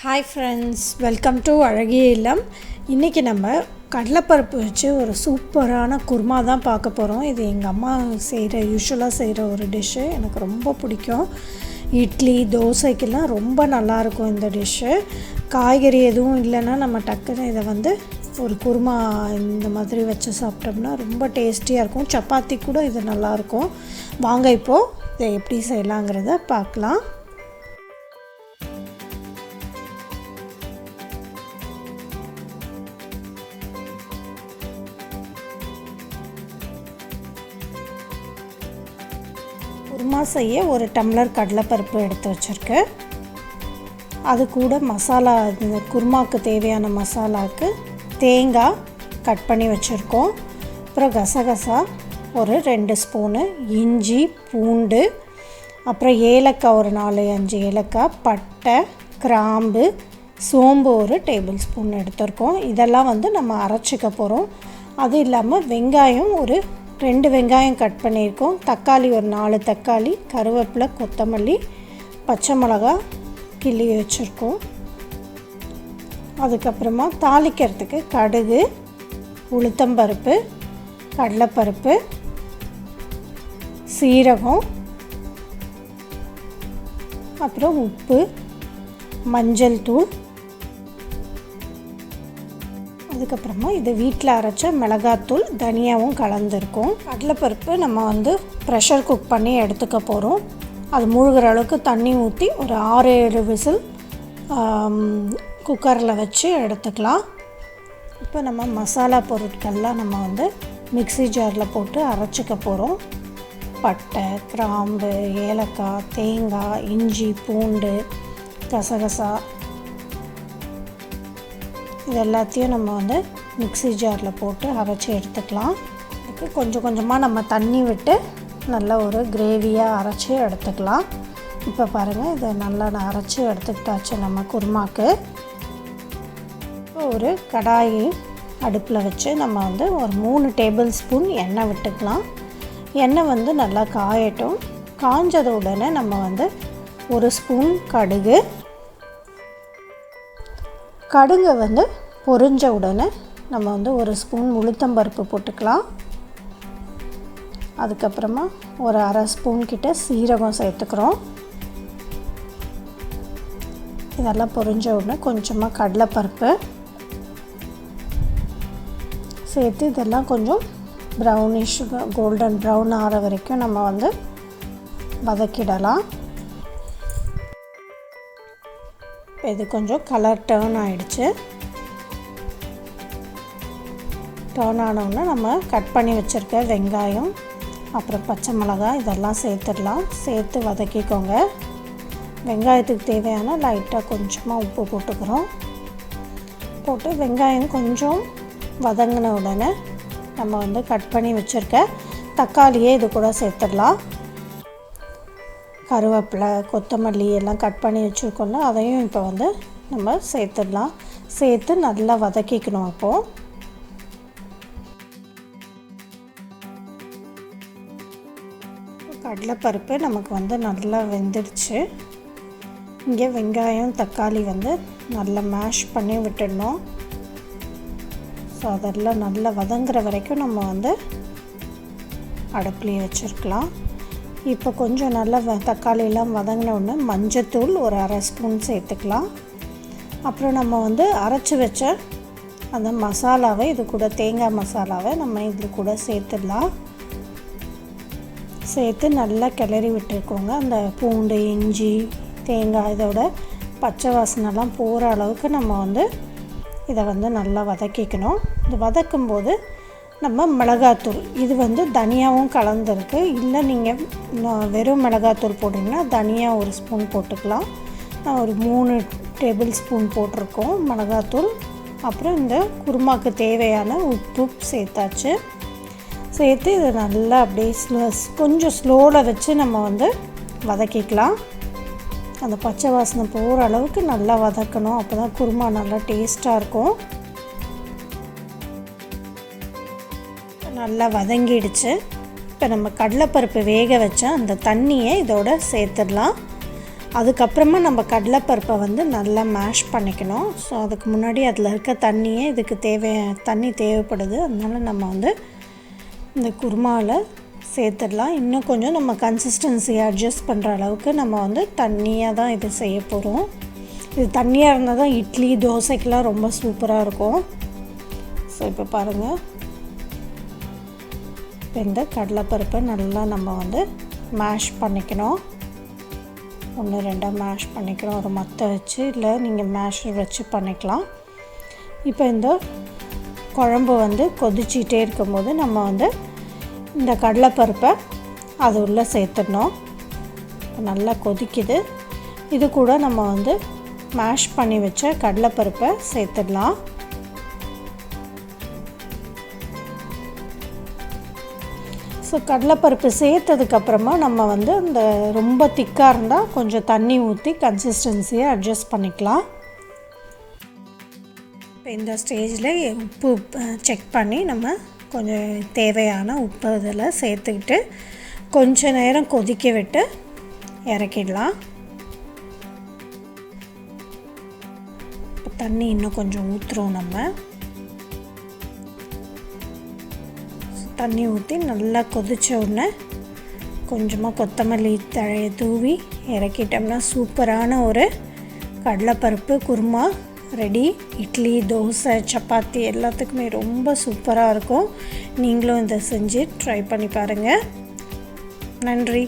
Hi friends, welcome to அழகிய இல்லம். இன்றைக்கி நம்ம கடலைப்பருப்பு வச்சு ஒரு சூப்பரான குருமா தான் பார்க்க போகிறோம். இது எங்கள் அம்மா யூஸ்வலாக செய்கிற ஒரு டிஷ்ஷு. எனக்கு ரொம்ப பிடிக்கும். இட்லி தோசைக்கெல்லாம் ரொம்ப நல்லாயிருக்கும் இந்த டிஷ்ஷு. காய்கறி எதுவும் இல்லைன்னா நம்ம டக்குன்னு இதை ஒரு குருமா இந்த மாதிரி வச்சு சாப்பிட்டோம்னா ரொம்ப டேஸ்டியாக இருக்கும். சப்பாத்தி கூட இது நல்லாயிருக்கும். வாங்க இப்போது இதை எப்படி செய்யலாங்கிறத பார்க்கலாம். குருமா செய்ய ஒரு டம்ளர் கடலைப்பருப்பு எடுத்து வச்சுருக்கேன். அது கூட மசாலா, இந்த குருமாவுக்கு தேவையான மசாலாவுக்கு தேங்காய் கட் பண்ணி வச்சுருக்கோம். அப்புறம் கசகசா ஒரு 2 ஸ்பூனு, இஞ்சி பூண்டு, அப்புறம் ஏலக்காய் ஒரு 4-5 ஏலக்காய், பட்டை கிராம்பு, சோம்பு ஒரு டேபிள் ஸ்பூன் எடுத்துருக்கோம். இதெல்லாம் நம்ம அரைச்சிக்க போகிறோம். அது இல்லாமல் வெங்காயம் ஒரு 2 வெங்காயம் கட் பண்ணியிருக்கோம். தக்காளி ஒரு 4 தக்காளி, கருவேப்பிலை, கொத்தமல்லி, பச்சை மிளகா கிள்ளி வச்சுருக்கோம். அதுக்கப்புறமா தாளிக்கிறதுக்கு கடுகு, உளுத்தம்பருப்பு, கடலைப்பருப்பு, சீரகம், அப்புறம் உப்பு, மஞ்சள் தூள், அதுக்கப்புறமா இது வீட்டில் அரைச்ச மிளகாத்தூள், தனியாவும் கலந்துருக்கும். கடலைப்பருப்பு நம்ம ப்ரெஷர் குக் பண்ணி எடுத்துக்க போகிறோம். அது மூழ்கிற அளவுக்கு தண்ணி ஊற்றி ஒரு 6-7 விசில் குக்கரில் வச்சு எடுத்துக்கலாம். இப்போ நம்ம மசாலா பொருட்கள்லாம் நம்ம மிக்ஸி ஜாரில் போட்டு அரைச்சிக்க போகிறோம். பட்டை கிராம்பு, ஏலக்காய், தேங்காய், இஞ்சி பூண்டு, கசகசா, இது எல்லாத்தையும் நம்ம மிக்ஸி ஜாரில் போட்டு அரைச்சி எடுத்துக்கலாம். இதுக்கு கொஞ்சம் கொஞ்சமாக நம்ம தண்ணி விட்டு நல்ல ஒரு கிரேவியாக அரைச்சி எடுத்துக்கலாம். இப்போ பாருங்கள், இதை நல்லா அரைச்சி எடுத்துக்கிட்டாச்சு நம்ம குருமாக்கு. ஒரு கடாயி அடுப்பில் வச்சு நம்ம ஒரு 3 டேபிள் ஸ்பூன் எண்ணெய் விட்டுக்கலாம். எண்ணெய் நல்லா காயட்டும். காஞ்சத உடனே நம்ம 1 ஸ்பூன் கடுகு, கடுகு பொரிஞ்ச உடனே நம்ம 1 ஸ்பூன் உளுத்தம்பருப்பு போட்டுக்கலாம். அதுக்கப்புறமா ஒரு 1/2 ஸ்பூன் கிட்ட சீரகம் சேர்த்துக்கிறோம். இதெல்லாம் பொரிஞ்ச உடனே கொஞ்சமாக கடலைப்பருப்பு சேர்த்து இதெல்லாம் கொஞ்சம் ப்ரௌனிஷ் கோல்டன் ப்ரௌன் ஆகிற வரைக்கும் நம்ம வதக்கிடலாம். இது கொஞ்சம் கலர் டர்ன் ஆகிடுச்சு. டர்ன் ஆனோடனே நம்ம கட் பண்ணி வச்சுருக்க வெங்காயம், அப்புறம் பச்சை மிளகாய் இதெல்லாம் சேர்த்துடலாம். சேர்த்து வதக்கிக்கோங்க. வெங்காயத்துக்கு தேவையான லைட்டாக கொஞ்சமாக உப்பு போட்டுக்கிறோம். போட்டு வெங்காயம் கொஞ்சம் வதங்கின உடனே நம்ம கட் பண்ணி வச்சுருக்க தக்காளியே இது கூட சேர்த்துடலாம். கருவேப்பிலை, கொத்தமல்லி எல்லாம் கட் பண்ணி வச்சுருக்கோம்ல, அதையும் இப்போ நம்ம சேர்த்துடலாம். சேர்த்து நல்லா வதக்கிக்கணும். இப்போது கடலைப்பருப்பு நமக்கு நல்லா வெந்துடுச்சு. இங்கே வெங்காயம் தக்காளி நல்லா மேஷ் பண்ணி விட்டுடணும். ஸோ அதெல்லாம் நல்லா வதங்குற வரைக்கும் நம்ம அடுப்புலேயே வச்சுருக்கலாம். இப்போ கொஞ்சம் நல்லா தக்காளியெல்லாம் வதங்கின உடனே மஞ்சத்தூள் ஒரு 1/2 ஸ்பூன் சேர்த்துக்கலாம். அப்புறம் நம்ம அரைச்சி வச்ச அந்த மசாலாவை, இது கூட தேங்காய் மசாலாவை நம்ம இது கூட சேர்த்துடலாம். சேர்த்து நல்லா கிளறி விட்டுருக்கோங்க. அந்த பூண்டு, இஞ்சி, தேங்காய் இதோட பச்சை வாசனைலாம் போகிற அளவுக்கு நம்ம இதை நல்லா வதக்கிக்கணும். இது வதக்கும்போது நம்ம மிளகாத்தூள், இது தனியாகவும் கலந்துருக்கு. இல்லை நீங்கள் வெறும் மிளகாத்தூள் போட்டிங்கன்னா தனியா 1 ஸ்பூன் போட்டுக்கலாம். நான் ஒரு 3 டேபிள் ஸ்பூன் போட்டிருக்கோம் மிளகாத்தூள். அப்புறம் இந்த குருமாவுக்கு தேவையான உப்பு சேர்த்தாச்சு. சேர்த்து இதை நல்லா அப்படியே கொஞ்சம் ஸ்லோவில் வச்சு நம்ம வதக்கிக்கலாம். அந்த பச்சை வாசனை போகிற அளவுக்கு நல்லா வதக்கணும். அப்போ தான் குருமா நல்லா டேஸ்ட்டாக இருக்கும். நல்லா வதங்கிடுச்சு. இப்போ நம்ம கடலைப்பருப்பு வேக வச்சா அந்த தண்ணியை இதோட சேர்த்துடலாம். அதுக்கப்புறமா நம்ம கடலைப்பருப்பை வந்து நல்லா மேஷ் பண்ணிக்கணும். ஸோ அதுக்கு முன்னாடி அதில் இருக்க தண்ணியே இதுக்கு தண்ணி தேவைப்படுது. அதனால் நம்ம வந்து இந்த குருமாவில் சேர்த்துடலாம். இன்னும் கொஞ்சம் நம்ம கன்சிஸ்டன்சியை அட்ஜஸ்ட் பண்ணுற அளவுக்கு நம்ம வந்து தண்ணியாக தான் இது செய்ய போகிறோம். இது தண்ணியாக இருந்தால் தான் இட்லி தோசைக்கெலாம் ரொம்ப சூப்பராக இருக்கும். ஸோ இப்போ பாருங்கள், இந்த கடலைப்பருப்பை நல்லா நம்ம வந்து மேஷ் பண்ணிக்கணும். 1-2 மேஷ் பண்ணிக்கிறோம். ஒரு மத்தை வச்சு, இல்லை நீங்கள் மேஷர் வச்சு பண்ணிக்கலாம். இப்போ இந்த குழம்பு வந்து கொதிச்சிட்டே இருக்கும்போது நம்ம வந்து இந்த கடலைப்பருப்பை அது உள்ளே சேர்த்துடணும். நல்லா கொதிக்குது. இது கூட நம்ம வந்து மேஷ் பண்ணி வச்ச கடலைப்பருப்பை சேர்த்துடலாம். ஸோ கடலைப்பருப்பு சேர்த்ததுக்கப்புறமா நம்ம வந்து இந்த ரொம்ப திக்காக இருந்தால் கொஞ்சம் தண்ணி ஊற்றி கன்சிஸ்டன்சியை அட்ஜஸ்ட் பண்ணிக்கலாம். இப்போ இந்த ஸ்டேஜில் உப்பு செக் பண்ணி நம்ம கொஞ்சம் தேவையான உப்பு இதில் சேர்த்துக்கிட்டு கொஞ்ச நேரம் கொதிக்க விட்டு இறக்கிடலாம். இப்போ தண்ணி இன்னும் கொஞ்சம் ஊற்றுறோம். நம்ம தண்ணி ஊற்றி நல்லா கொதித்த உடனே கொஞ்சமாக கொத்தமல்லி தழையை தூவி இறக்கிட்டோம்னா சூப்பரான ஒரு கடலைப்பருப்பு குருமா ரெடி. இட்லி, தோசை, சப்பாத்தி எல்லாத்துக்குமே ரொம்ப சூப்பராக இருக்கும். நீங்களும் இதை செஞ்சு ட்ரை பண்ணி பாருங்கள். நன்றி.